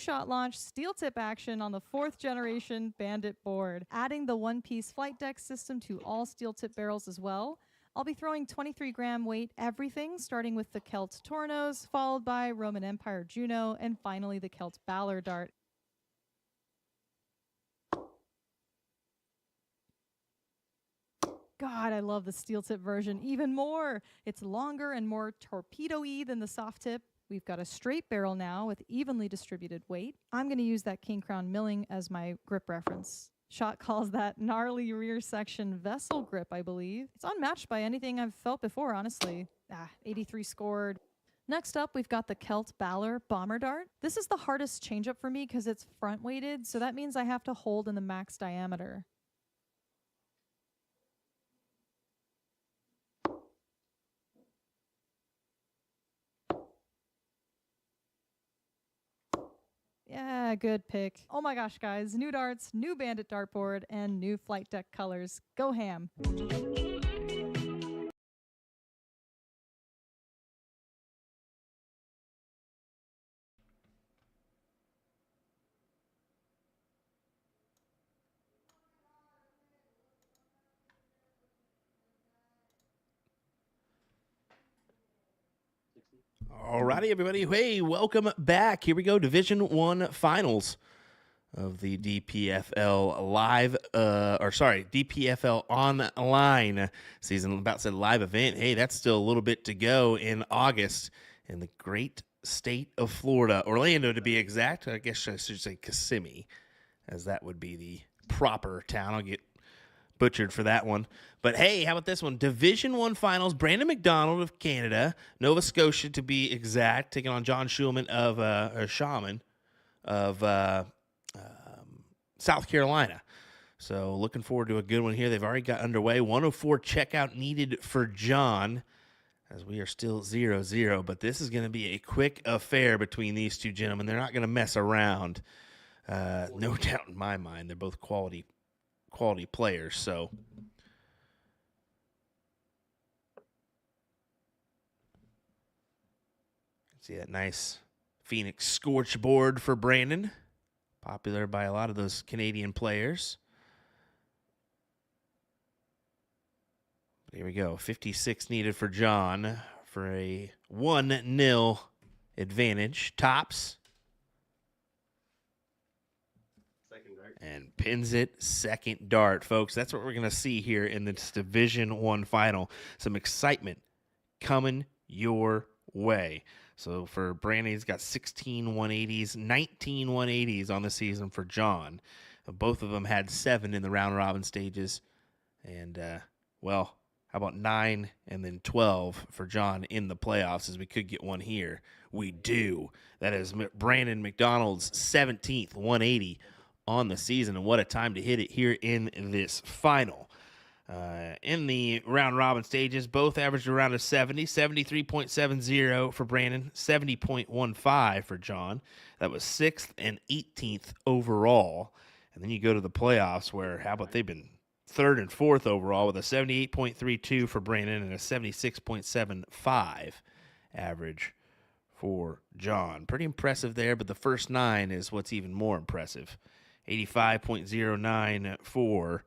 two-shot launch steel tip action on the 4th generation Bandit board, adding the one-piece flight deck system to all steel tip barrels as well. I'll be throwing 23-gram weight everything, starting with the Celt Tornos, followed by Roman Empire Juno, and finally the Celt Balor Dart. God, I love the steel tip version even more. It's longer and more torpedo-y than the soft tip. We've got a straight barrel now with evenly distributed weight. I'm going to use that King Crown milling as my grip reference. Schott calls that gnarly rear section vessel grip, I believe. It's unmatched by anything I've felt before, honestly. 83 scored. Next up, we've got the Celt Balor Bomber Dart. This is the hardest change-up for me because it's front-weighted, so that means I have to hold in the max diameter. Yeah, good pick. Oh my gosh, guys. New darts, new Bandit dartboard, and new flight deck colors. Go ham. Alrighty, everybody. Hey, welcome back. Here we go. Division 1 finals of the DPFL DPFL online season. About said live event. Hey, that's still a little bit to go in August in the great state of Florida, Orlando to be exact. I guess I should say Kissimmee, as that would be the proper town. I'll get butchered for that one. But hey, how about this one? Division 1 finals. Brandon McDonald of Canada, Nova Scotia to be exact, taking on John Schaumann of Schaumann of South Carolina. So looking forward to a good one here. They've already got underway. 104 checkout needed for John, as we are still 0-0. But this is going to be a quick affair between these two gentlemen. They're not going to mess around. No doubt in my mind. They're both quality players. So see that nice Phoenix Scorch board for Brandon, popular by a lot of those Canadian players. But here we go. 56 needed for John for a 1-0 advantage. Tops. And pins it, second dart, folks. That's what we're going to see here in this Division 1 final. Some excitement coming your way. So for Brandon, he's got 16 180s, 19 180s on the season for John. Both of them had 7 in the round-robin stages. And, well, how about 9 and then 12 for John in the playoffs, as we could get one here. We do. That is Brandon McDonald's 17th 180 on the season, and what a time to hit it here in this final. In the round-robin stages, both averaged around a 70, 73.70 for Brandon, 70.15 for John. That was 6th and 18th overall. And then you go to the playoffs where, how about they've been 3rd and 4th overall with a 78.32 for Brandon and a 76.75 average for John. Pretty impressive there, but the first 9 is what's even more impressive. 85.09 for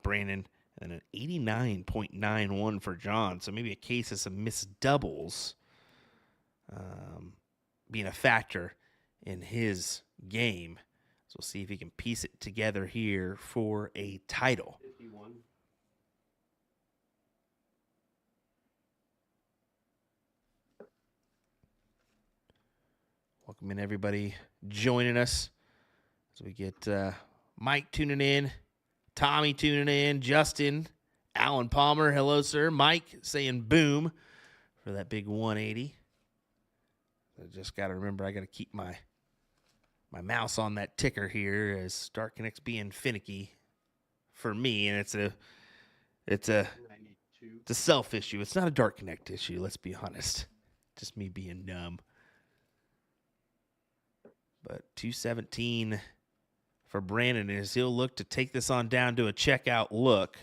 Brandon, and an 89.91 for John. So maybe a case of some missed doubles being a factor in his game. So we'll see if he can piece it together here for a title. 51. Welcome in, everybody joining us. So we get Mike tuning in, Tommy tuning in, Justin, Alan Palmer, hello, sir. Mike saying boom for that big 180. I just got to remember I got to keep my mouse on that ticker here, as Dark Connect's being finicky for me, and it's a self issue. It's not a Dark Connect issue, let's be honest. Just me being numb. But 217 for Brandon, as he'll look to take this on down to a checkout look.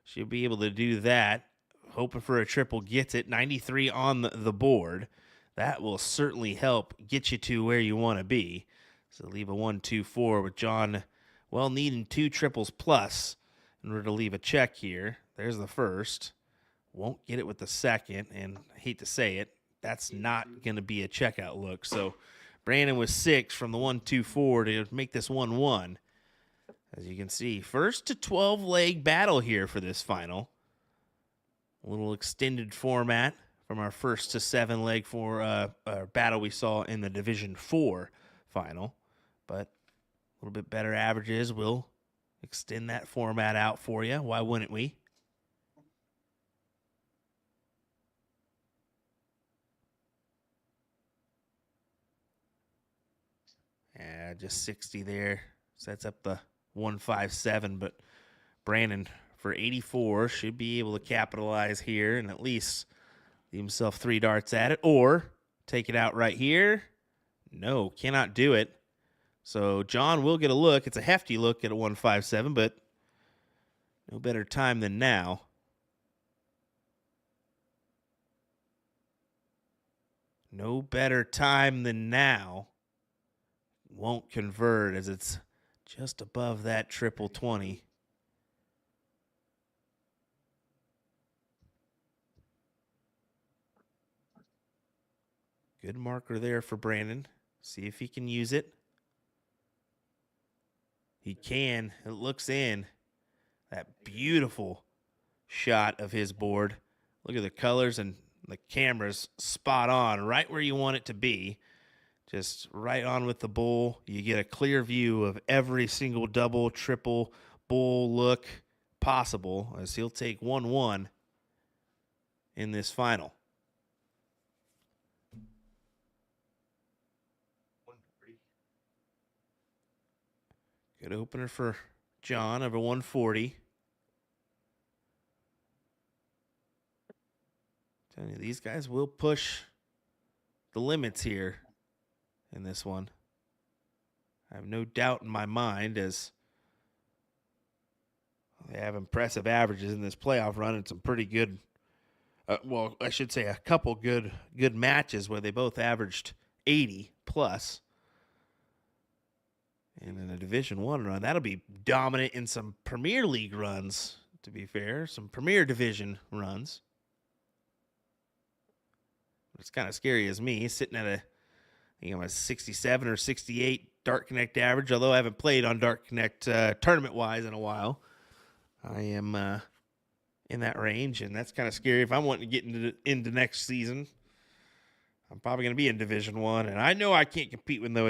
She'll be able to do that. Hoping for a triple, gets it. 93 on the board. That will certainly help get you to where you want to be. So leave a 1-2-4 with John, well, needing 2 triples plus in order to leave a check here. There's the first. Won't get it with the second, and I hate to say it, that's not going to be a checkout look. So Brandon with 6 from the 1-2-4 to make this 1-1. As you can see, first to 12 leg battle here for this final. A little extended format from our first to 7 leg battle we saw in the Division 4 final. But a little bit better averages will extend that format out for you. Why wouldn't we? Yeah, just 60 there. Sets up the 157, but Brandon for 84 should be able to capitalize here and at least leave himself 3 darts at it, or take it out right here. No, cannot do it. So John will get a look. It's a hefty look at a 157, but no better time than now. No better time than now. Won't convert as it's just above that triple 20. Good marker there for Brandon. See if he can use it. He can. It looks in. That beautiful shot of his board. Look at the colors, and the camera's spot on, right where you want it to be. Just right on with the bull. You get a clear view of every single double, triple, bull look possible, as he'll take 1-1 in this final. Good opener for John over 140. Telling you, these guys will push the limits here in this one. I have no doubt in my mind, as they have impressive averages in this playoff run and some pretty good, well, I should say a couple good matches where they both averaged 80 plus. And in a Division I run, that'll be dominant in some Premier League runs, to be fair, some Premier Division runs. It's kind of scary as me, sitting at a 67 or 68 Dart Connect average, although I haven't played on Dart Connect tournament-wise in a while. I am in that range, and that's kind of scary. If I'm wanting to get into next season, I'm probably going to be in Division I, and I know I can't compete with no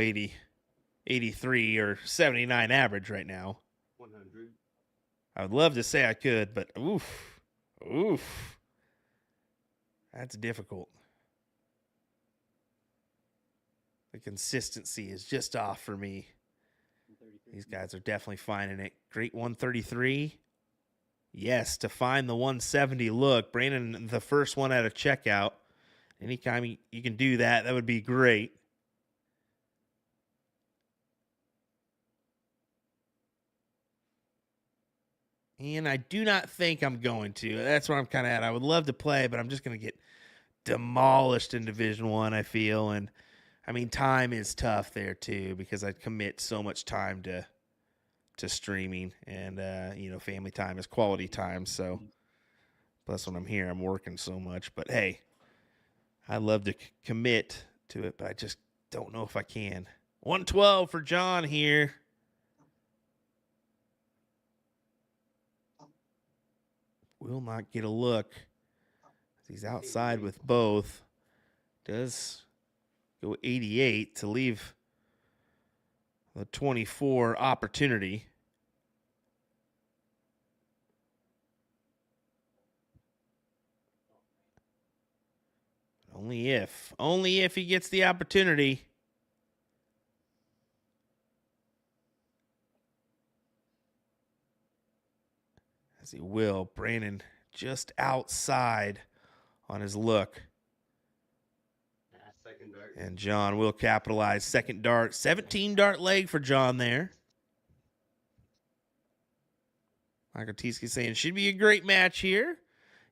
83 or 79 average right now. 100. I would love to say I could, but oof. That's difficult. The consistency is just off for me. These guys are definitely finding it. Great 133. Yes, to find the 170 look. Brandon, the first one at a checkout. Anytime you can do that, that would be great. And I do not think I'm going to. That's where I'm kind of at. I would love to play, but I'm just going to get demolished in Division I, I feel. And, I mean, time is tough there, too, because I commit so much time to streaming. And, family time is quality time. So, plus when I'm here, I'm working so much. But, hey, I love to commit to it, but I just don't know if I can. 112 for John here. Will not get a look. He's outside with both. Does go 88 to leave the 24 opportunity. Only if he gets the opportunity. As he will. Brandon just outside on his look. Second dart. And John will capitalize. Second dart. 17 dart leg for John there. Michael Tieske saying, should be a great match here.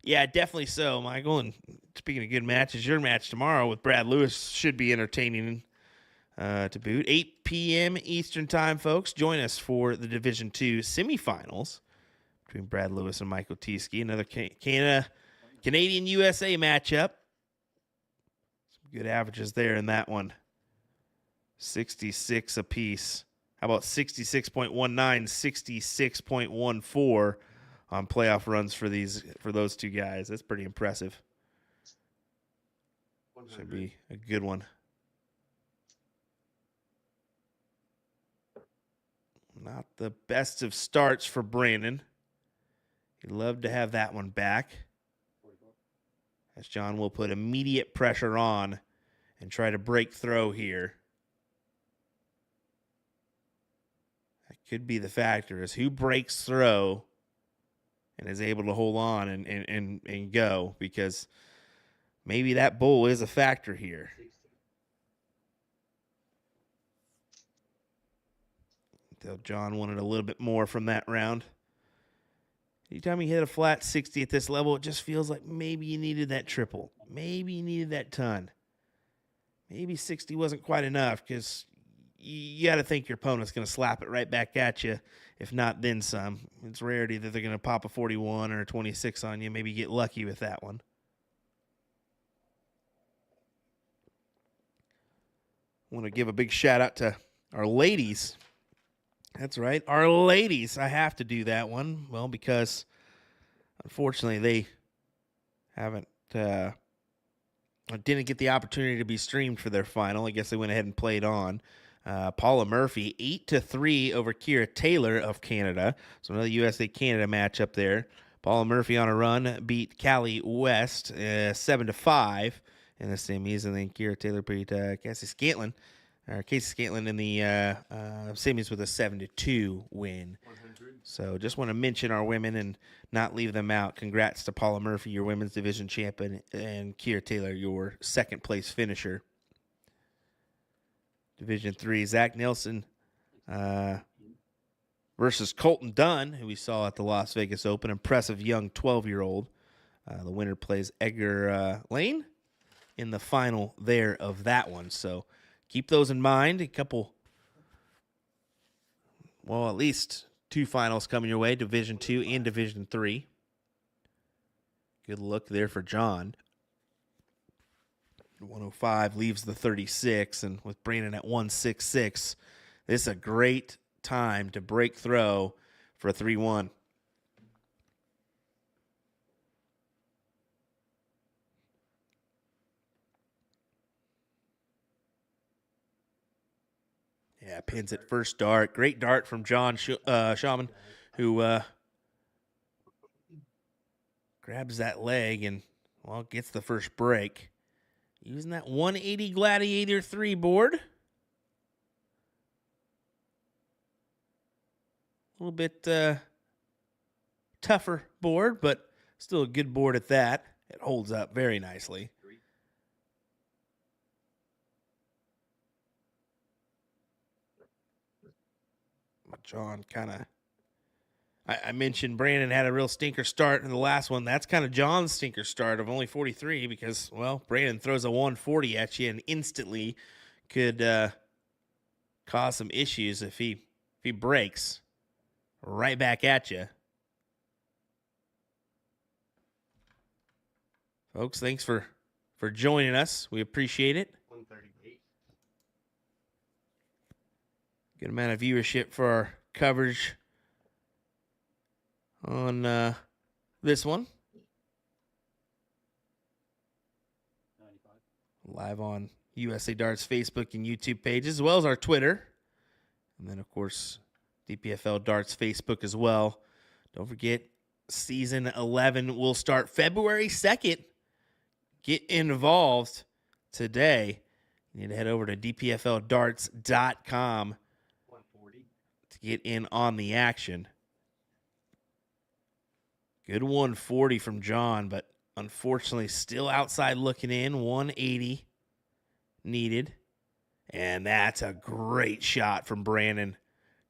Yeah, definitely so, Michael. And speaking of good matches, your match tomorrow with Brad Lewis should be entertaining. to boot. 8 p.m. Eastern time, folks. Join us for the Division II semifinals between Brad Lewis and Michael Tieske. Another Canadian-USA matchup. Some good averages there in that one. 66 apiece. How about 66.19, 66.14 on playoff runs for those two guys? That's pretty impressive. Should be a good one. Not the best of starts for Brandon. He'd love to have that one back. As John will put immediate pressure on and try to break throw here. That could be the factor, is who breaks throw and is able to hold on and go, because maybe that bull is a factor here. John wanted a little bit more from that round. Anytime you hit a flat 60 at this level, it just feels like maybe you needed that triple. Maybe you needed that ton. Maybe 60 wasn't quite enough, because you got to think your opponent's going to slap it right back at you. If not, then some. It's rarity that they're going to pop a 41 or a 26 on you. Maybe get lucky with that one. I want to give a big shout out to our ladies. That's right, our ladies. I have to do that one. Well, because unfortunately they didn't get the opportunity to be streamed for their final. I guess they went ahead and played on. Paula Murphy, 8-3 over Kira Taylor of Canada. So another USA-Canada matchup there. Paula Murphy on a run beat Callie West 7-5 in the semis, and then Kira Taylor beat Casey Scantlin in the semis with a 7-2 win. 100. So just want to mention our women and not leave them out. Congrats to Paula Murphy, your women's division champion, and Kira Taylor, your second place finisher. Division 3, Zach Nelson versus Colton Dunn, who we saw at the Las Vegas Open. Impressive young 12-year-old. The winner plays Edgar Lane in the final there of that one. So keep those in mind. At least two finals coming your way, Division 2 and Division 3. Good look there for John. 105 leaves the 36, and with Brandon at 166, this is a great time to break throw for a 3-1. Yeah, pins it first dart. Great dart from John Schaumann, who grabs that leg and, well, gets the first break. Using that 180 Gladiator 3 board. A little bit tougher board, but still a good board at that. It holds up very nicely. John kind of, I mentioned Brandon had a real stinker start in the last one. That's kind of John's stinker start of only 43 because, well, Brandon throws a 140 at you and instantly could cause some issues if he breaks right back at you. Folks, thanks for joining us. We appreciate it. 138. Good amount of viewership for our coverage on this one. 95. Live on USA Darts Facebook and YouTube pages, as well as our Twitter. And then, of course, DPFL Darts Facebook as well. Don't forget, Season 11 will start February 2nd. Get involved today. You need to head over to dpfldarts.com to get in on the action. Good 140 from John, but unfortunately still outside looking in. 180 needed. And that's a great shot from Brandon.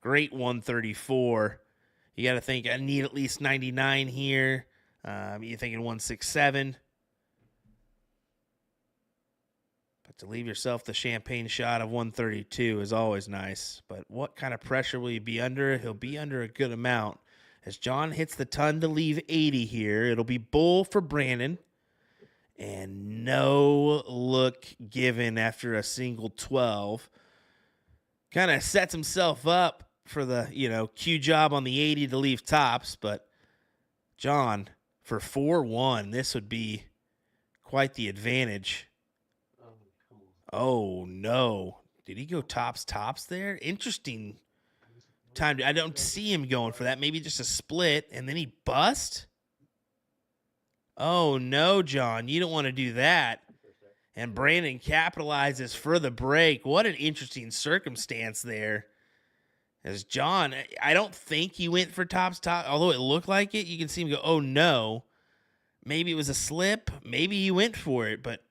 Great 134. You got to think, I need at least 99 here. You're thinking 167. But To leave yourself the champagne shot of 132 is always nice. But what kind of pressure will he be under? He'll be under a good amount. As John hits the ton to leave 80 here, it'll be bull for Brandon. And no look given after a single 12. Kind of sets himself up for the, cue job on the 80 to leave tops. But John, for 4-1, this would be quite the advantage. Oh, no. Did he go tops there? Interesting time. I don't see him going for that. Maybe just a split, and then he bust? Oh, no, John. You don't want to do that. And Brandon capitalizes for the break. What an interesting circumstance there. As John, I don't think he went for tops, although it looked like it. You can see him go, oh, no. Maybe it was a slip. Maybe he went for it, but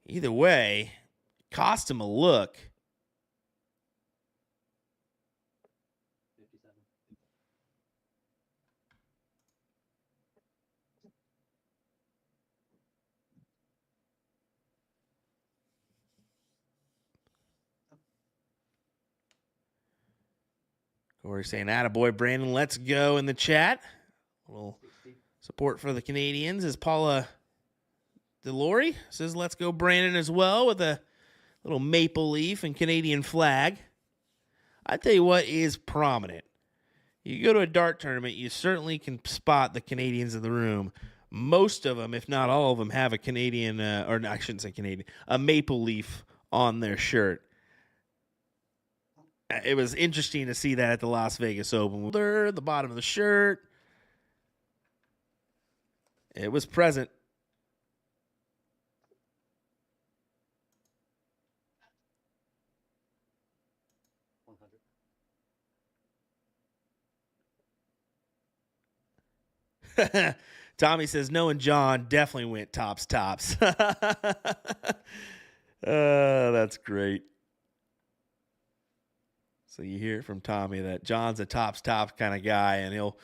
either way, cost him a look. 57. Corey saying, attaboy, Brandon, let's go in the chat. A little support for the Canadians as Paula Delory says, let's go, Brandon, as well, with a little maple leaf and Canadian flag. I tell you what is prominent. You go to a dart tournament, you certainly can spot the Canadians in the room. Most of them, if not all of them, have a Canadian, or no, I shouldn't say Canadian, a maple leaf on their shirt. It was interesting to see that at the Las Vegas Open. There, the bottom of the shirt. It was present. Tommy says, no, and John definitely went tops. That's great. So you hear from Tommy that John's a tops kind of guy, and he'll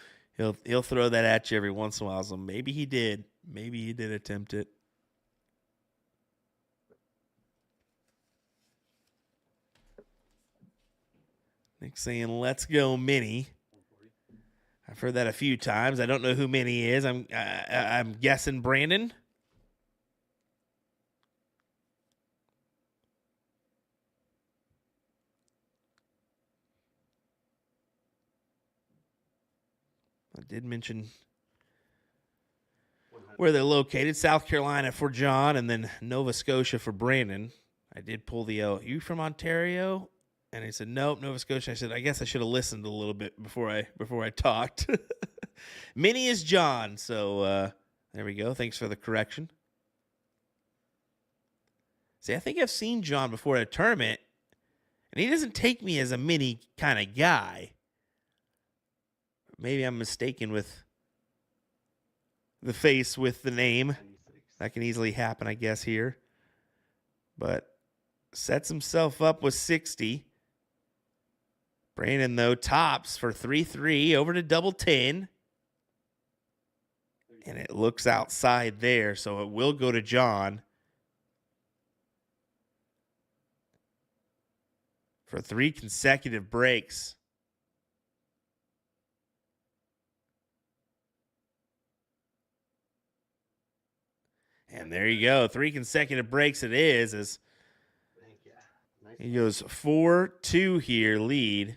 throw that at you every once in a while. So maybe he did. Maybe he did attempt it. Nick saying, let's go, Minnie. I've heard that a few times. I don't know who Minnie is. I'm guessing Brandon. I did mention where they're located. South Carolina for John, and then Nova Scotia for Brandon. I did pull the you from Ontario? And he said, nope, Nova Scotia. I said, I guess I should have listened a little bit before I talked. Minnie is John, so there we go. Thanks for the correction. See, I think I've seen John before at a tournament, and he doesn't take me as a Minnie kind of guy. Maybe I'm mistaken with the face with the name. That can easily happen, I guess, here. But sets himself up with 60. Brandon, though, tops for 3-3 over to double 10. And it looks outside there, so it will go to John. For 3 consecutive breaks. And there you go. 3 consecutive breaks it is. As he goes 4-2 here, lead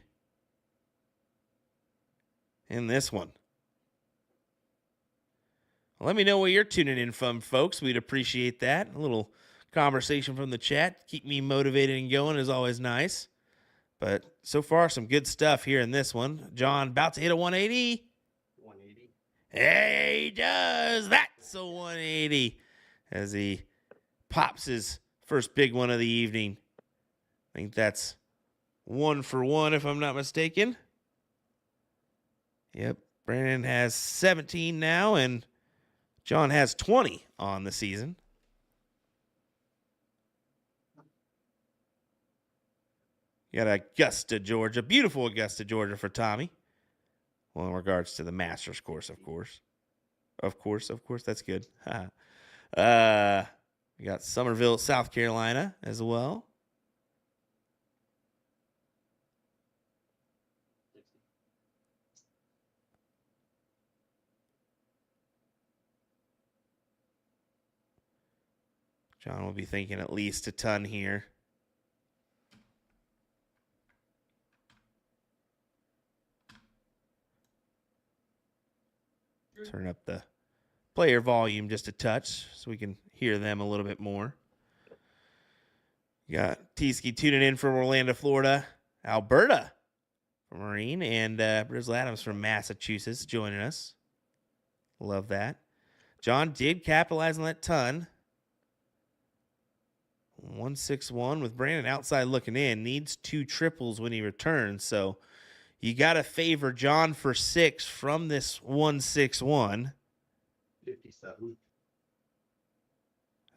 in this one. Well, let me know where you're tuning in from, folks. We'd appreciate that. A little conversation from the chat. Keep me motivated and going is always nice. But so far, some good stuff here in this one. John about to hit a 180. 180. Hey, he does. That's a 180. As he pops his first big one of the evening. I think that's 1 for 1, if I'm not mistaken. Yep, Brandon has 17 now, and John has 20 on the season. You got Augusta, Georgia. Beautiful Augusta, Georgia for Tommy. Well, in regards to the Masters course, of course. Of course, that's good. We got Summerville, South Carolina as well. John will be thinking at least a ton here. Turn up the player volume just a touch so we can hear them a little bit more. You got Tieske tuning in from Orlando, Florida. Alberta from Marine. And Brizzle Adams from Massachusetts joining us. Love that. John did capitalize on that ton. 161 with Brandon outside looking in. Needs 2 triples when he returns. So you got to favor John for 6 from this 161. 57.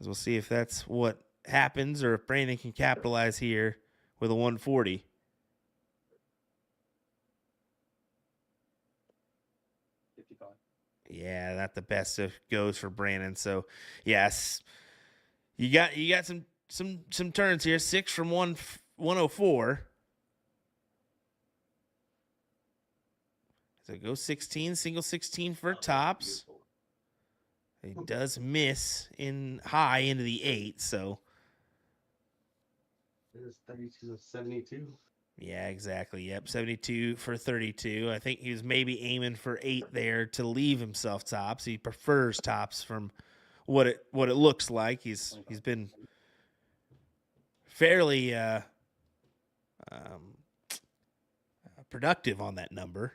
As we'll see if that's what happens or if Brandon can capitalize here with a 140. Yeah, not the best of goes for Brandon. So, yes, you got some turns here. 6 from 104. So go 16, single 16 for tops. He does miss in high into the 8, so. It is 32 of 72. Yeah, exactly. Yep, 72 for 32. I think he was maybe aiming for 8 there to leave himself tops. He prefers tops from what it looks like. He's been fairly productive on that number.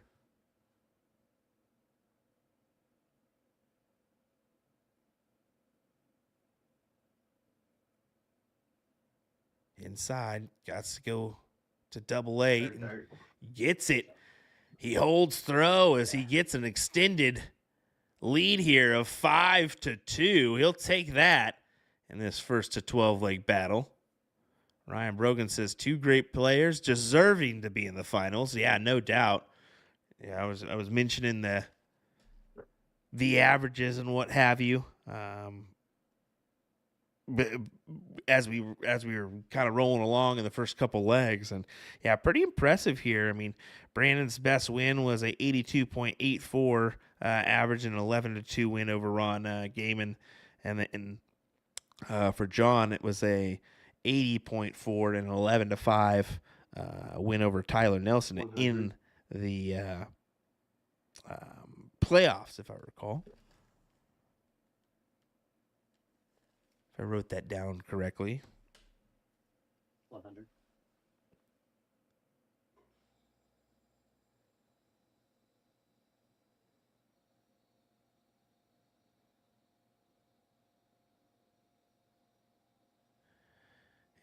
Inside, got to go to double 8. And gets it. He holds throw as he gets an extended lead here of 5-2. He'll take that in this first to 12 leg battle. Ryan Brogan says 2 great players deserving to be in the finals. Yeah, no doubt. Yeah, I was mentioning the averages and what have you. But as we were kind of rolling along in the first couple legs, and yeah, pretty impressive here. I mean, Brandon's best win was a 82.84 average and an 11-2 win over Ron Gaiman, and for John it was a 80.4 and an 11-5 win over Tyler Nelson 100. In the playoffs, if I recall. If I wrote that down correctly. 100.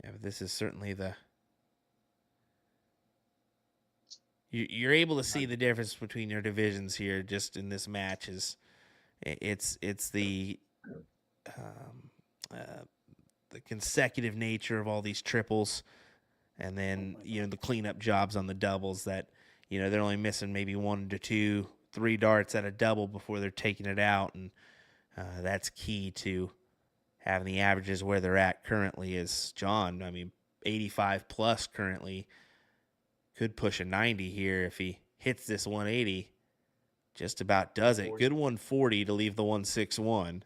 Yeah, but this is certainly you're able to see the difference between your divisions here just in this match. It's the consecutive nature of all these triples, and then the cleanup jobs on the doubles that they're only missing maybe 1 to 2, 3 darts at a double before they're taking it out, and that's key to having the averages where they're at currently. Is John, 85 plus currently, could push a 90 here if he hits this 180. Just about does it. Good 140 to leave the 161.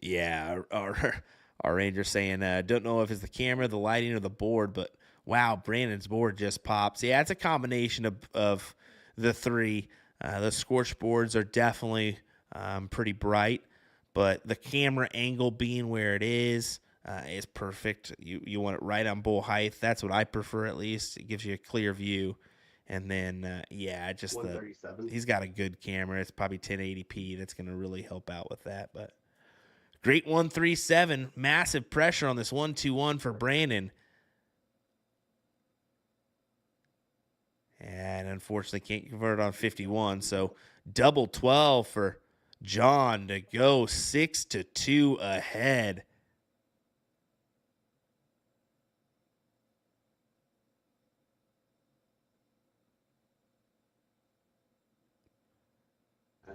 Yeah, our Ranger saying, don't know if it's the camera, the lighting, or the board, but wow, Brandon's board just pops. Yeah, it's a combination of the 3. The scorch boards are definitely pretty bright, but the camera angle being where it is perfect. You want it right on bull height. That's what I prefer, at least. It gives you a clear view. And then, just he's got a good camera. It's probably 1080p. That's going to really help out with that, but. Great 137. Massive pressure on this 1-2-1 for Brandon. And unfortunately can't convert on 51. So double 12 for John to go 6-2 ahead.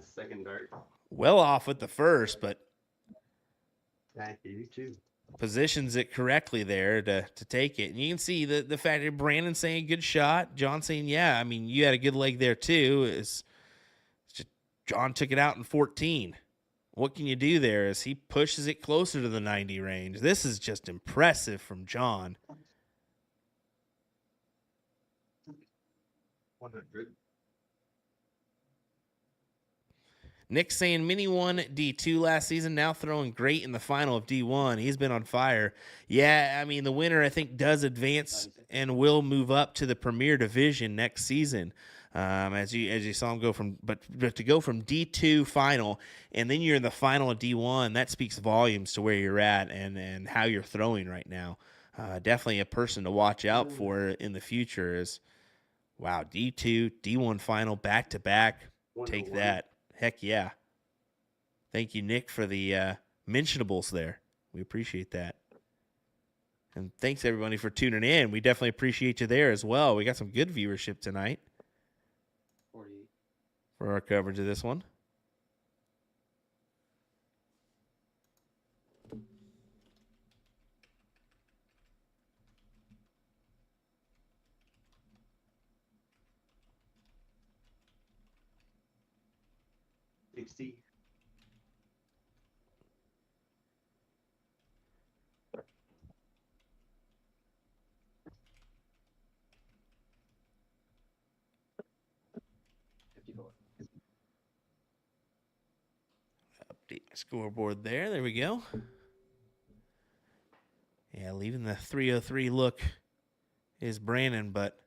Second dart. Well off with the first, but Back 82. positions it correctly there to take it. And you can see the fact that Brandon saying good shot, John saying, yeah, I mean, you had a good leg there too. It's just John took it out in 14. What can you do there as he pushes it closer to the 90 range? This is just impressive from John. 100. Nick saying Mini won D2 last season, now throwing great in the final of D1. He's been on fire. Yeah, I mean, the winner, I think, does advance and will move up to the Premier Division next season. As you saw him go from, but to go from D2 final, and then you're in the final of D1, that speaks volumes to where you're at and how you're throwing right now. Definitely a person to watch out for in the future is, wow, D2, D1 final, back-to-back. Take that. Heck yeah. Thank you, Nick, for the mentionables there. We appreciate that. And thanks, everybody, for tuning in. We definitely appreciate you there as well. We got some good viewership tonight 48. for our coverage of this one. $60. Update my scoreboard there. There we go. Yeah, leaving the 303 look is Brandon, but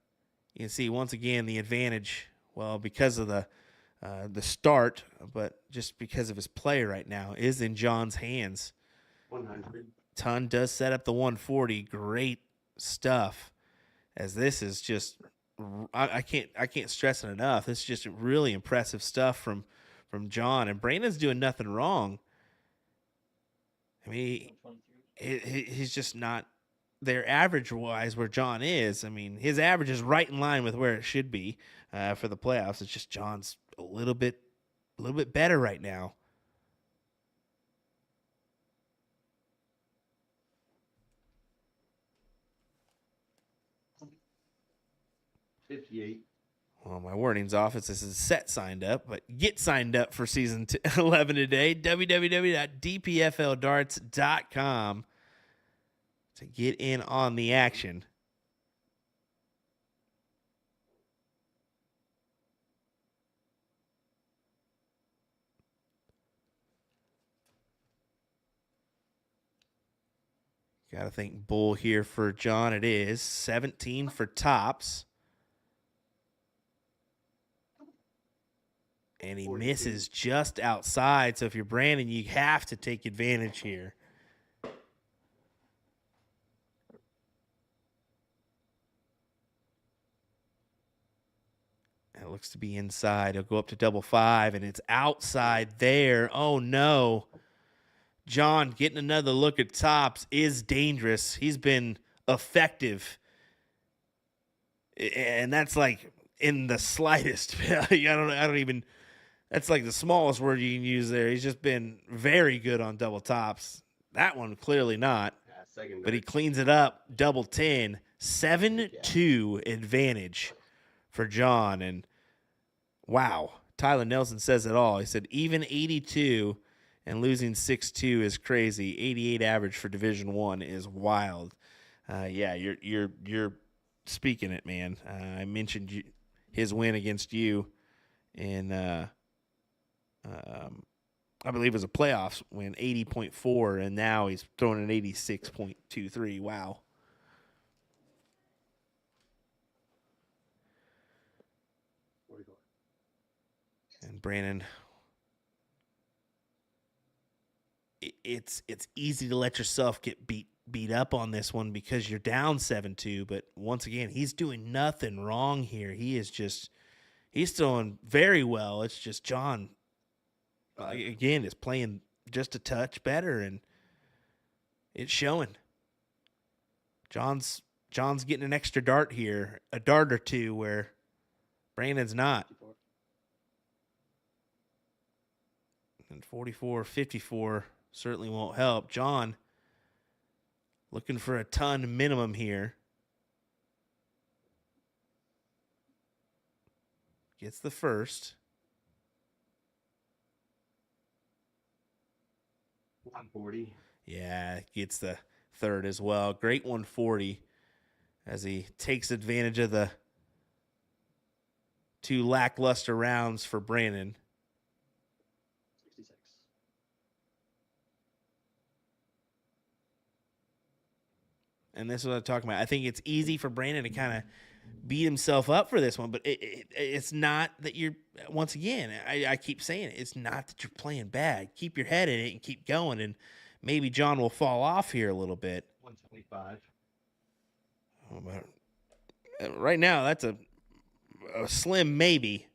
you can see once again the advantage, well, because of the start, but just because of his play right now, is in John's hands. 100. Ton does set up the 140. Great stuff. As this is just, I can't stress it enough. This is just really impressive stuff from John, and Brandon's doing nothing wrong. I mean, he's just not there average-wise where John is. I mean, his average is right in line with where it should be for the playoffs. It's just John's a little bit better right now. $58. Well, my wording's off. It says set signed up, but get signed up for season 11 today. www.dpfldarts.com to get in on the action. Got to think bull here for John. It is 17 for tops. And he 42. misses just outside. So if you're Brandon, you have to take advantage here. It looks to be inside. He'll go up to double five, and it's outside there. Oh, no. John getting another look at tops is dangerous. He's been effective. And that's like in the slightest. I don't even, that's like the smallest word you can use there. He's just been very good on double tops. That one clearly not. Yeah, second But he dart. cleans it up. Double 10. 7-2 advantage for John. And wow. Tyler Nelson says it all. He said even 82 and losing 6-2 is crazy. 88 average for Division I is wild. Yeah, you're speaking it, man. I mentioned his win against you in I believe it was a playoffs win, 80.4, and now he's throwing an 86.23. Wow. And Brandon, it's easy to let yourself get beat up on this one because you're down 7-2, but once again, he's doing nothing wrong here. He's throwing very well. It's just John, again, is playing just a touch better, and it's showing. John's getting an extra dart here, a dart or two, where Brandon's not. And 44-54 certainly won't help. John looking for a ton minimum here. Gets the first. 140. Yeah, gets the third as well. Great 140 as he takes advantage of the two lackluster rounds for Brandon. 66. And this is what I'm talking about. I think it's easy for Brandon to kind of beat himself up for this one, but it's not that you're, once again, I keep saying it, it's not that you're playing bad. Keep your head in it and keep going, and maybe John will fall off here a little bit. 125. Right now, that's a slim maybe,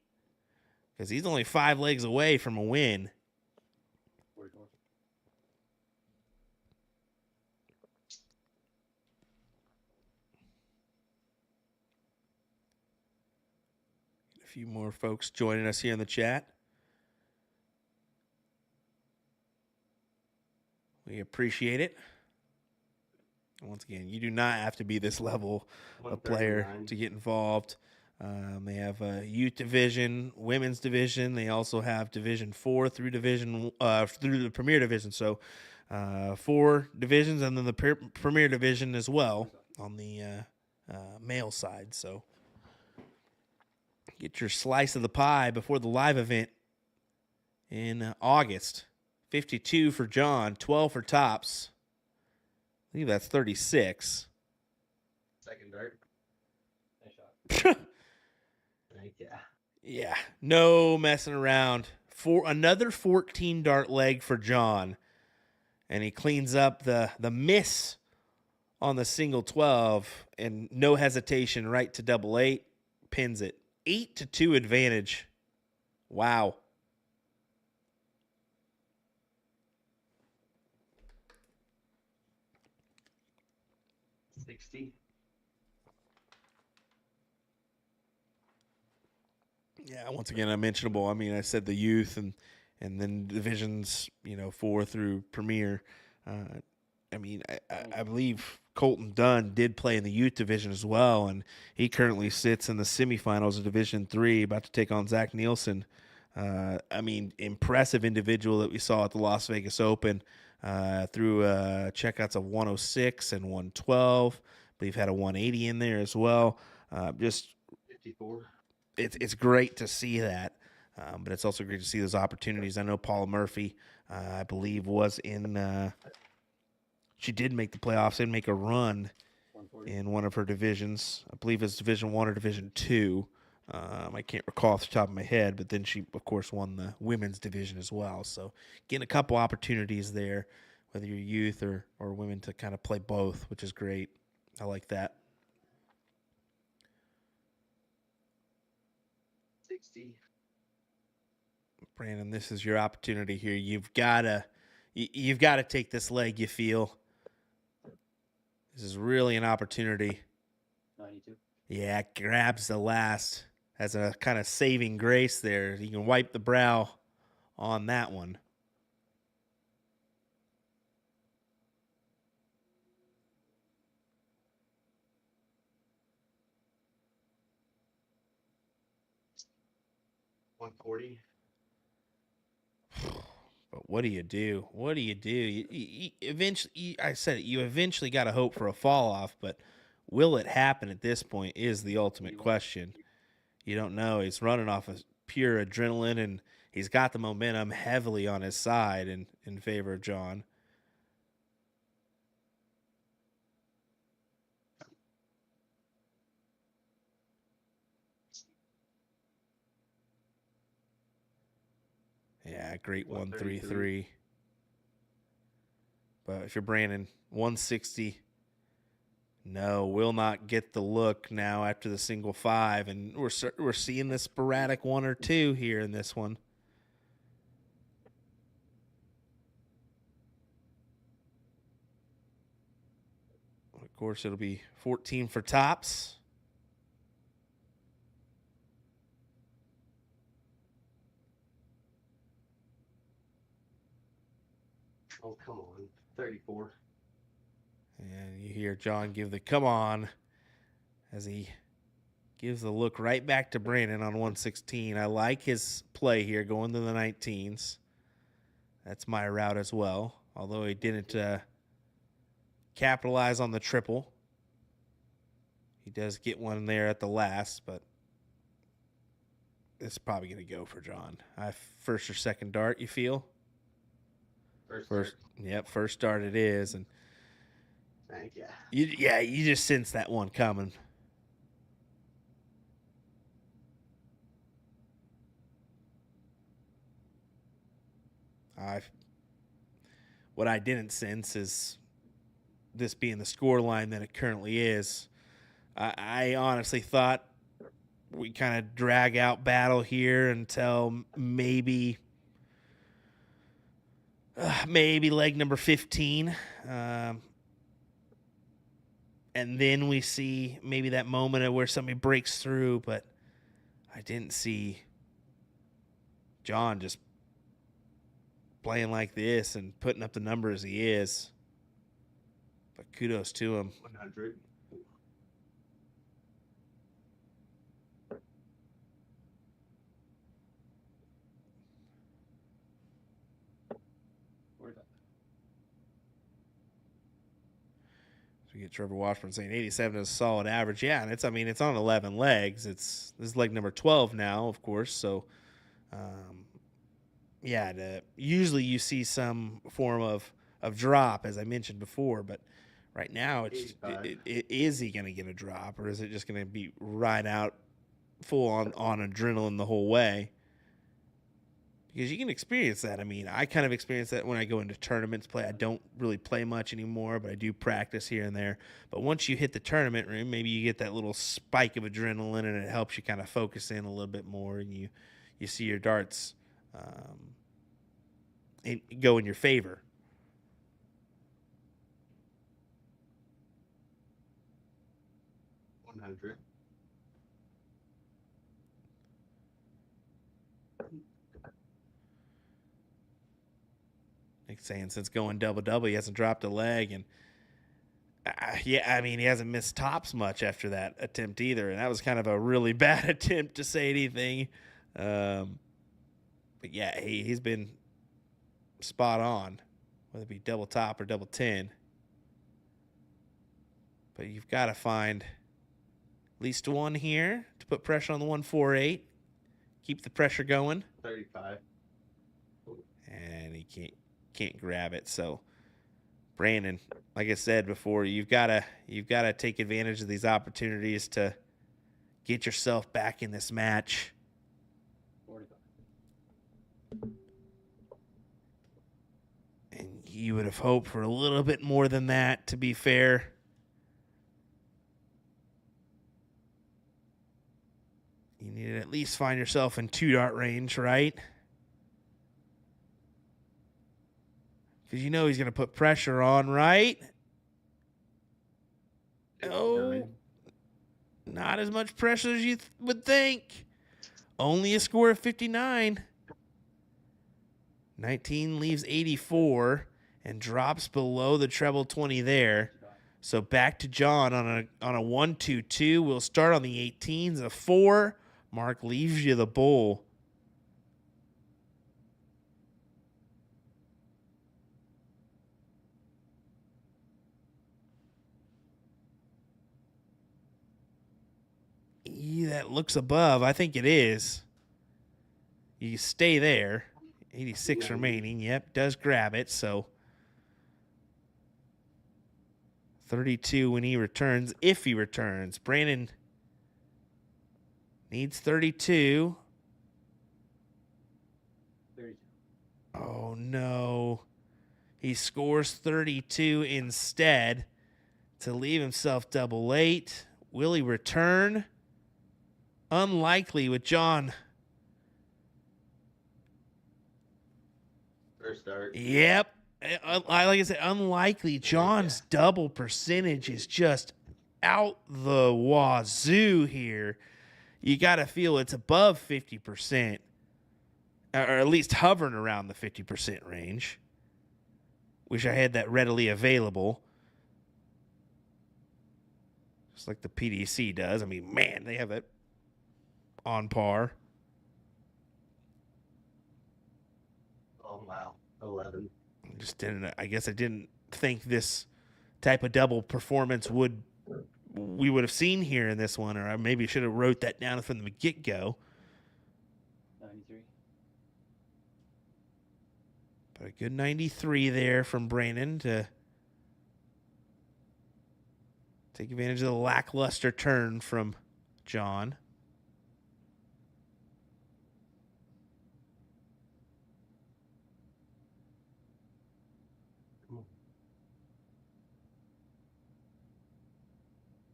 because he's only 5 legs away from a win. 44. A few more folks joining us here in the chat. We appreciate it. Once again, you do not have to be this level of player 139. to get involved. They have a youth division, women's division. They also have Division 4 through through the Premier Division. So 4 divisions, and then the Premier Division as well on the male side. So get your slice of the pie before the live event in August. 52 for John, 12 for Tops. I believe that's 36. Second dart. Nice shot. Yeah. Yeah, no messing around. For another 14 dart leg for John, and he cleans up the miss on the single 12, and no hesitation, right to double 8, pins it. 8-2 advantage. Wow. Yeah, once again, unmentionable. I mean, I said the youth and then divisions, 4 through Premier. I mean, I believe Colton Dunn did play in the youth division as well, and he currently sits in the semifinals of Division 3, about to take on Zach Nielsen. I mean, impressive individual that we saw at the Las Vegas Open through checkouts of 106 and 112. I believe had a 180 in there as well. Just 54. It's great to see that, but it's also great to see those opportunities. I know Paula Murphy, I believe, was in she did make the playoffs and make a run in one of her divisions. I believe it's Division 1 or Division 2. I can't recall off the top of my head, but then she, of course, won the women's division as well. So getting a couple opportunities there, whether you're youth or women, to kind of play both, which is great. I like that. 60. Brandon, this is your opportunity here. You've got to take this leg, you feel. This is really an opportunity. 92. Yeah, grabs the last. Has a kind of saving grace there. You can wipe the brow on that one. $140. But what do you do? What do you do? You eventually, I said it, you eventually got to hope for a fall off, but will it happen at this point is the ultimate question. You don't know. He's running off of pure adrenaline, and he's got the momentum heavily on his side in favor of John. Yeah, great 133. But if you're Brandon, 160, no, will not get the look now after the single 5. And we're seeing the sporadic 1 or 2 here in this one. Of course, it'll be 14 for Tops. Oh, come on. 34. And you hear John give the come on as he gives the look right back to Brandon on 116. I like his play here going to the 19s. That's my route as well, although he didn't capitalize on the triple. He does get one there at the last, but it's probably going to go for John. First or second dart, you feel? First. Yep, first dart it is. And Thank you. you just sense that one coming. What I didn't sense is this being the score line that it currently is. I honestly thought we kind of drag out battle here until maybe leg number 15. And then we see maybe that moment of where somebody breaks through, but I didn't see John just playing like this and putting up the numbers he is. But kudos to him. 100. So we get Trevor Washburn saying 87 is a solid average. Yeah, and it's on 11 legs. This is leg number 12 now, of course. So, usually you see some form of drop, as I mentioned before, but right now is he going to get a drop, or is it just going to be right out full on adrenaline the whole way? Because you can experience that. I mean, I kind of experience that when I go into tournaments play. I don't really play much anymore, but I do practice here and there. But once you hit the tournament room, maybe you get that little spike of adrenaline, and it helps you kind of focus in a little bit more, and you see your darts go in your favor. $100. Nick saying since going double-double, he hasn't dropped a leg, and he hasn't missed tops much after that attempt either, and that was kind of a really bad attempt to say anything. But yeah, he's been spot on, whether it be double top or double 10. But you've got to find at least one here to put pressure on the 148. Keep the pressure going. 35. And he can't grab it. So Brandon, like I said before, you've got to take advantage of these opportunities to get yourself back in this match. 45. And you would have hoped for a little bit more than that, to be fair. You need to at least find yourself in 2-dart range, right? Because you know he's going to put pressure on, right? Oh, not as much pressure as you would think. Only a score of 59. 19 leaves 84 and drops below the treble 20 there. So back to John on a 1-2-2. We'll start on the 18s. A 4. Mark leaves you the bull. That looks above. I think it is. You stay there. 86 remaining. Yep, does grab it. So 32 when he returns, if he returns. Brandon needs 32. 32. Oh, no. He scores 32 instead to leave himself double 8. Will he return? Unlikely with John. First start. Yep. Like I said, unlikely. John's double percentage is just out the wazoo here. You got to feel it's above 50%, or at least hovering around the 50% range. Wish I had that readily available. Just like the PDC does. I mean, man, they have it on par. Oh, wow. 11. I guess I didn't think this type of double performance we would have seen here in this one, or I maybe should have wrote that down from the get-go. 93. But a good 93 there from Brandon to take advantage of the lackluster turn from John.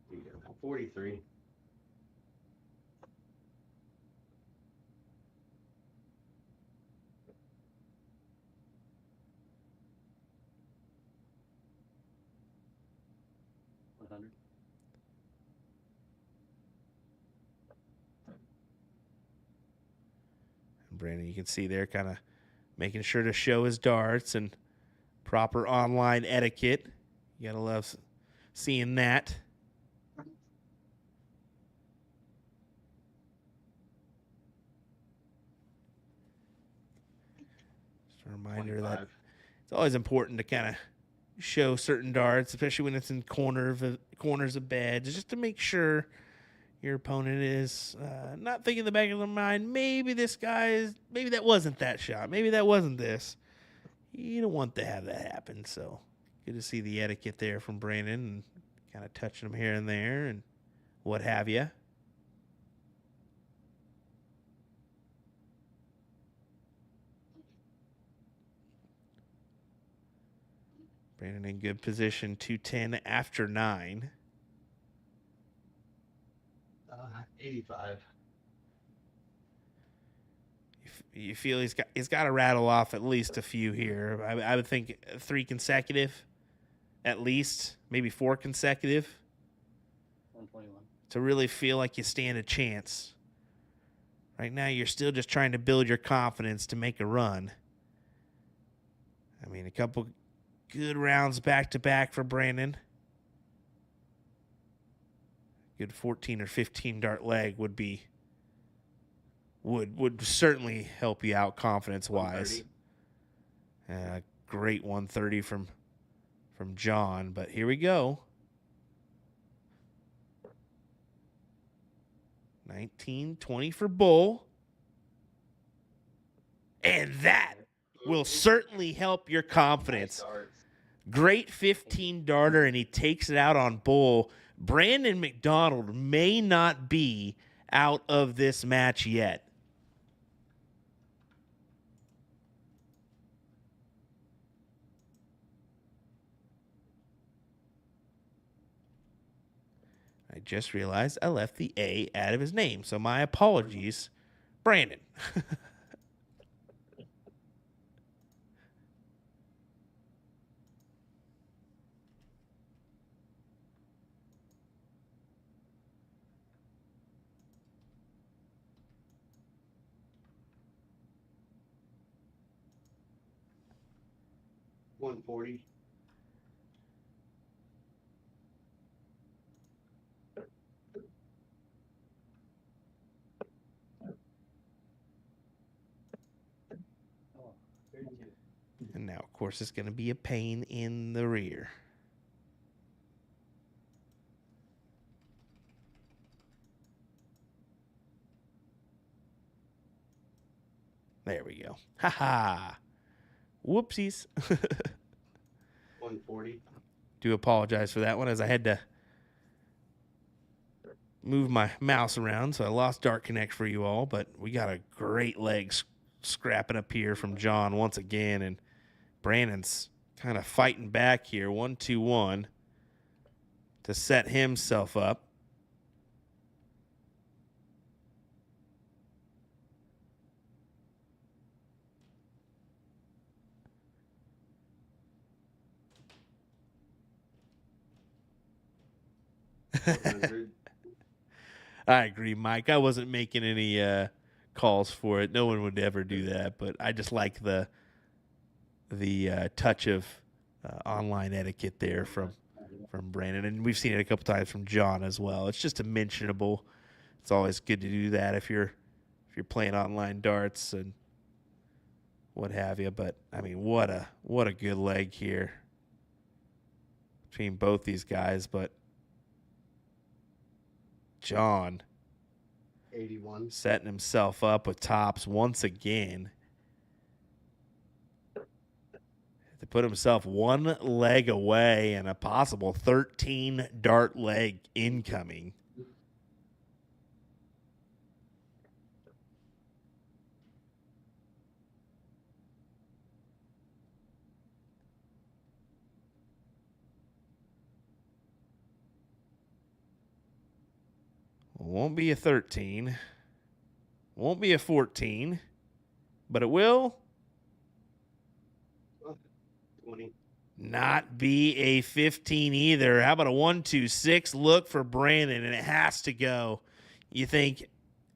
Here you go. 43. $100. Brandon, you can see there kind of making sure to show his darts and proper online etiquette. You got to love seeing that. Just a reminder 25. that it's always important to kind of show certain darts, especially when it's in corners of beds, just to make sure your opponent is not thinking in the back of their mind, maybe that wasn't that shot. Maybe that wasn't this. You don't want to have that happen. So good to see the etiquette there from Brandon and kind of touching him here and there and what have you. Brandon in good position, 210 after 9. 85. You feel he's got to rattle off at least a few here. I would think 3 consecutive, at least, maybe 4 consecutive. 121. To really feel like you stand a chance. Right now, you're still just trying to build your confidence to make a run. I mean, a couple good rounds back-to-back for Brandon. Good 14 or 15 dart leg would certainly help you out confidence-wise. Great 130 from John, but here we go. 19-20 for Bull. And that will certainly help your confidence. Great 15 darter, and he takes it out on Bull. Brandon McDonald may not be out of this match yet. I just realized I left the A out of his name, so my apologies, Brandon. 140. Oh, 32. And now, of course, it's going to be a pain in the rear. There we go. Ha ha. Whoopsies. 140. Do apologize for that one, as I had to move my mouse around, so I lost Dark Connect for you all. But we got a great leg scrapping up here from John once again, and Brandon's kind of fighting back here. 1-2-1 to set himself up. I agree, Mike. I wasn't making any calls for it. No one would ever do that, but I just like the touch of online etiquette there from Brandon, and we've seen it a couple times from John as well. It's just a mentionable. It's always good to do that if you're playing online darts and what have you. But I mean, what a good leg here between both these guys. But John 81. setting himself up with tops once again to put himself one leg away and a possible 13 dart leg incoming. Won't be a 13. Won't be a 14. But it will 20. not be a 15 either. How about a 1-2-6 look for Brandon? And it has to go. You think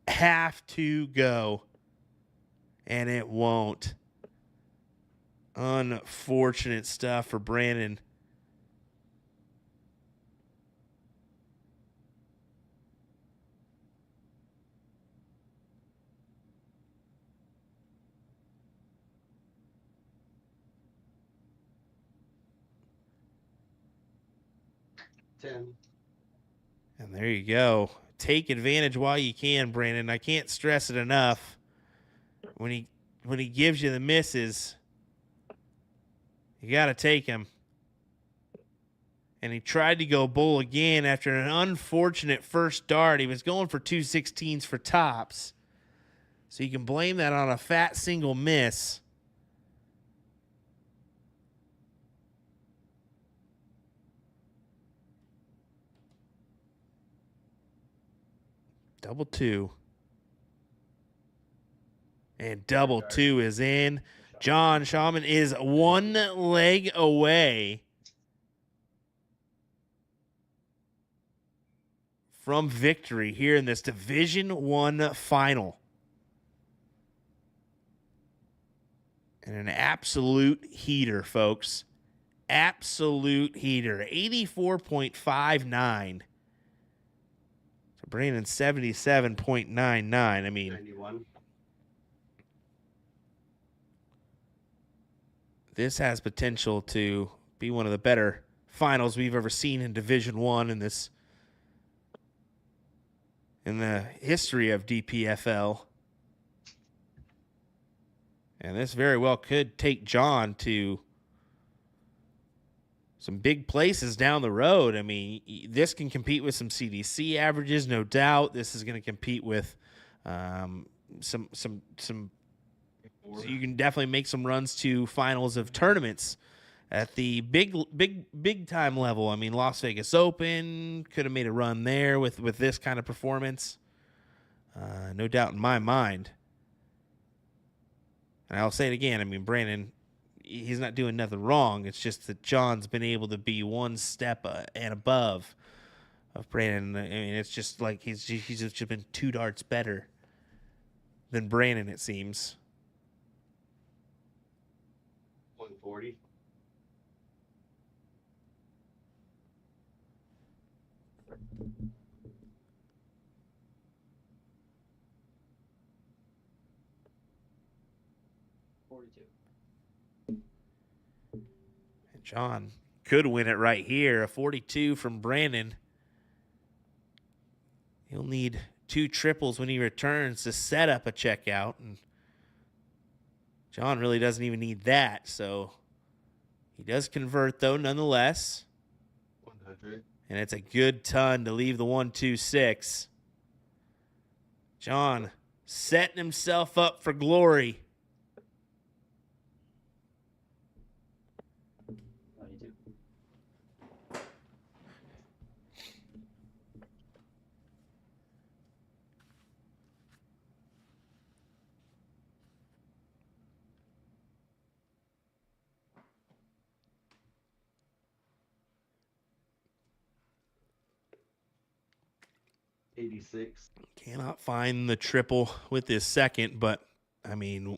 have to go. And it won't. Unfortunate stuff for Brandon. $10. And there you go. Take advantage while you can, Brandon. I can't stress it enough. When he gives you the misses, you got to take him. And he tried to go bull again after an unfortunate first dart. He was going for 216s for tops. So you can blame that on a fat single miss. Double two. And double two is in. John Schaumann is one leg away from victory here in this Division I final. And an absolute heater, folks. Absolute heater. 84.59. So Brandon 77.99. I mean, 91. this has potential to be one of the better finals we've ever seen in Division I in the history of DPFL. And this very well could take John to some big places down the road. I mean, this can compete with some CDC averages, no doubt. This is going to compete with some. So you can definitely make some runs to finals of tournaments at the big time level. I mean, Las Vegas Open could have made a run there with this kind of performance. No doubt in my mind. And I'll say it again. I mean, Brandon, he's not doing nothing wrong. It's just that John's been able to be one step and above of Brandon. I mean, it's just like he's just been 2 darts better than Brandon, it seems. 140. And John could win it right here. A 42 from Brandon. He'll need 2 triples when he returns to set up a checkout. And John really doesn't even need that. So he does convert, though, nonetheless. 100. And it's a good ton to leave the 1-2-6. John setting himself up for glory. 92. $86. Cannot find the triple with this second, but I mean,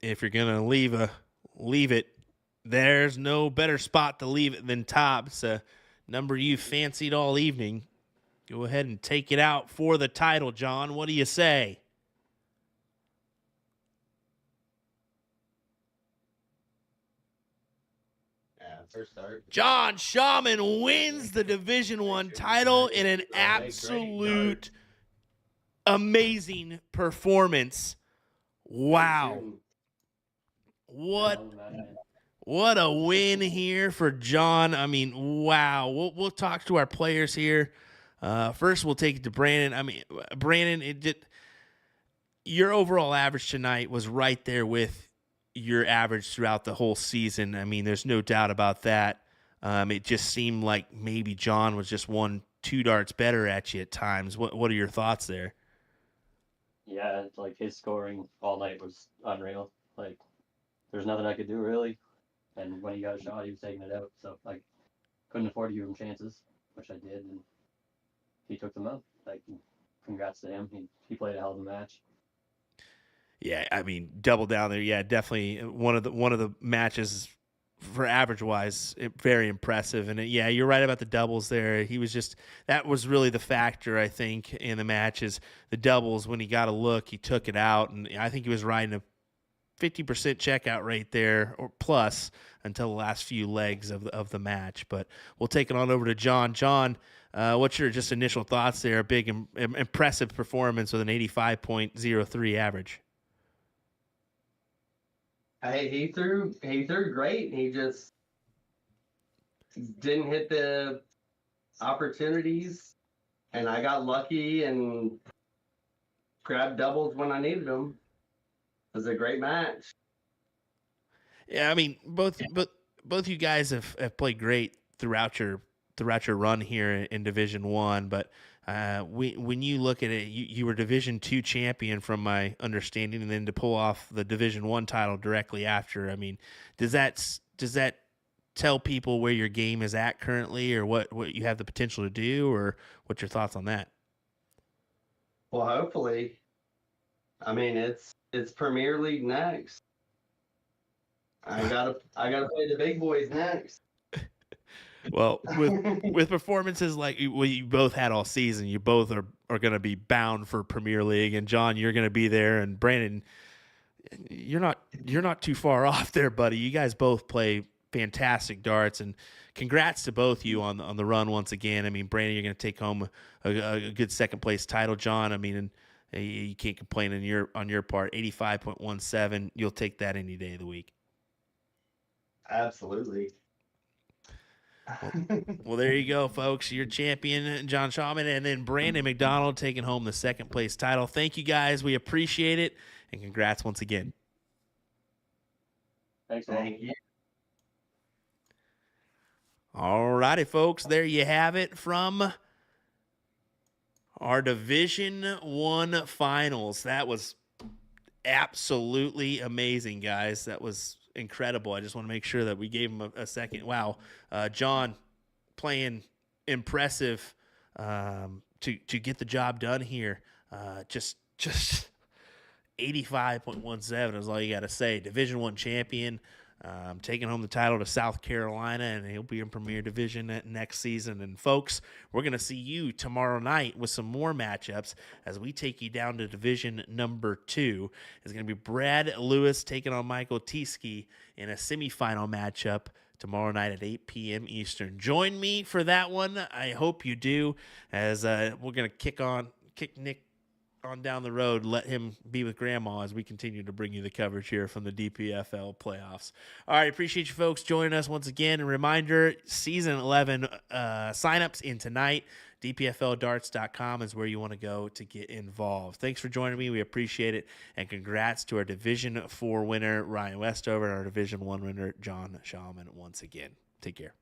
if you're gonna leave it, There's no better spot to leave it than top. It's a number you fancied all evening. Go ahead and take it out for the title, John. What do you say? Yeah, first start. John Schaumann wins the Division I title in an absolute amazing performance. Wow. What a win here for John. I mean, wow. We'll talk to our players here. First, we'll take it to Brandon. I mean, Brandon, your overall average tonight was right there with your average throughout the whole season. I mean, there's no doubt about that. It just seemed like maybe John was just 1-2 darts better at you at times. What are your thoughts there? Yeah, like his scoring all night was unreal. Like, there's nothing I could do really. And when he got a shot, he was taking it out. So, like, couldn't afford to give him chances, which I did. And he took them out. Like, congrats to him. He played a hell of a match. Yeah, I mean, double down there. Yeah, definitely one of the matches for average wise, very impressive. And yeah, you're right about the doubles there. He was just, that was really the factor, I think, in the matches. The doubles, when he got a look, he took it out, and I think he was riding a 50% checkout rate there or plus until the last few legs of the match. But we'll take it on over to John. John, what's your just initial thoughts there? A big impressive performance with an 85.03 average. He threw great. He just didn't hit the opportunities, and I got lucky and grabbed doubles when I needed them. It was a great match. Yeah, I mean, both you guys have played great throughout your run here in Division I, but when you look at it, you were Division II champion from my understanding, and then to pull off the Division I title directly after. I mean, does that tell people where your game is at currently, or what you have the potential to do, or what's your thoughts on that? Well, hopefully. I mean, it's Premier League next. I gotta play the big boys next. Well, with performances like you both had all season, you both are going to be bound for Premier League. And John, you're going to be there, and Brandon, you're not too far off there, buddy. You guys both play fantastic darts, and congrats to both you on the run once again. I mean, Brandon, you're going to take home a good second place title. John, I mean, and you can't complain on your part. 85.17, you'll take that any day of the week. Absolutely. Well, there you go, folks. Your champion, John Schaumann, and then Brandon McDonald taking home the second place title. Thank you, guys. We appreciate it, and congrats once again. Thanks, Thank you. All righty, folks. There you have it from our Division I finals. That was absolutely amazing, guys. That was incredible. I just want to make sure that we gave him a second. Wow. John playing impressive to get the job done here. Just 85.17 is all you got to say. Division I champion, taking home the title to South Carolina, and he'll be in Premier Division next season. And folks, we're going to see you tomorrow night with some more matchups as we take you down to Division number 2. It's going to be Brad Lewis taking on Michael Tieske in a semifinal matchup tomorrow night at 8 p.m. Eastern. Join me for that one. I hope you do, as we're going to kick Nick on down the road, let him be with grandma as we continue to bring you the coverage here from the DPFL playoffs. All right, appreciate you folks joining us once again. A reminder, season 11 signups in tonight. DPFLdarts.com is where you want to go to get involved. Thanks for joining me. We appreciate it. And congrats to our Division 4 winner, Ryan Westover, and our Division 1 winner, John Schaumann, once again. Take care.